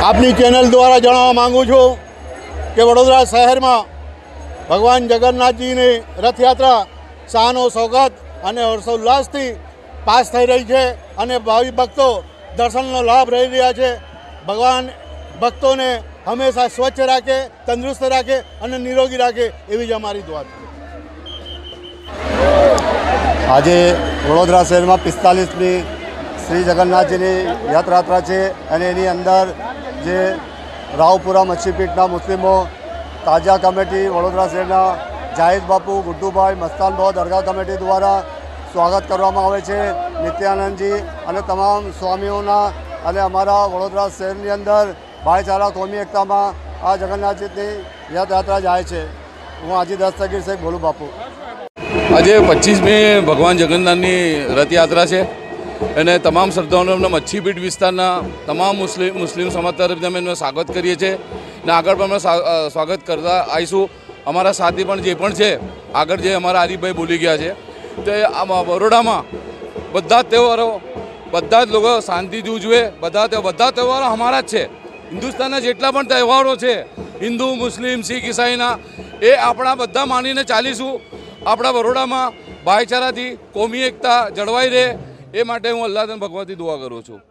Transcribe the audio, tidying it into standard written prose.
આપની ચેનલ દ્વારા જણાવવા માગું છું કે વડોદરા શહેરમાં ભગવાન જગન્નાથજીની રથયાત્રા શાનો સોગત અને હર્ષોલ્લાસથી પાસ થઈ રહી છે અને ભાવિક ભક્તો દર્શનનો લાભ લઈ રહ્યા છે। ભગવાન ભક્તોને હંમેશા સ્વચ્છ રાખે, તંદુરસ્ત રાખે અને નિરોગી રાખે એવી જ અમારી દુઆ છે। આજે વડોદરા શહેરમાં 45મી શ્રી જગન્નાથજીની યાત્રા છે અને એની અંદર જે રાવપુરા મચ્છીપીઠના મુસ્લિમો, તાજા કમિટી, વડોદરા શહેરના જાહિદ બાપુ, ગુડ્ડુભાઈ, મસ્તાન ભાવ દરગાહ કમિટી દ્વારા સ્વાગત કરવામાં આવે છે। નિત્યાનંદજી અને તમામ સ્વામીઓના અને અમારા વડોદરા શહેરની અંદર ભાઈચારા, કોમી એકતામાં આ જગન્નાથજીની યાત્રા જાય છે। હું હાજી દસ્તગીર શેખ બોલું બાપુ। આજે 25મી ભગવાન જગન્નાથની રથયાત્રા છે અને તમામ શ્રદ્ધાળુઓને મચ્છીપીઠ વિસ્તારના તમામ મુસ્લિમ સમાજ તરફથી અમે સ્વાગત કરીએ છીએ અને આગળ પણ અમે સ્વાગત કરતા આવીશું। અમારા સાથી પણ જે પણ છે આગળ જે અમારા આરીફભાઈ બોલી ગયા છે તો આમાં બરોડામાં બધા જ તહેવારો બધા જ લોકો શાંતિથી ઉજવે। બધા તહેવારો અમારા જ છે। હિન્દુસ્તાનના જેટલા પણ તહેવારો છે હિન્દુ, મુસ્લિમ, શીખ, ઈસાઈના એ આપણા બધા માનીને ચાલીશું। આપણા બરોડામાં ભાઈચારાથી કોમી એકતા જળવાઈ રહે એ માટે હું અલ્લાહ ભગવાનથી દુઆ કરું છું।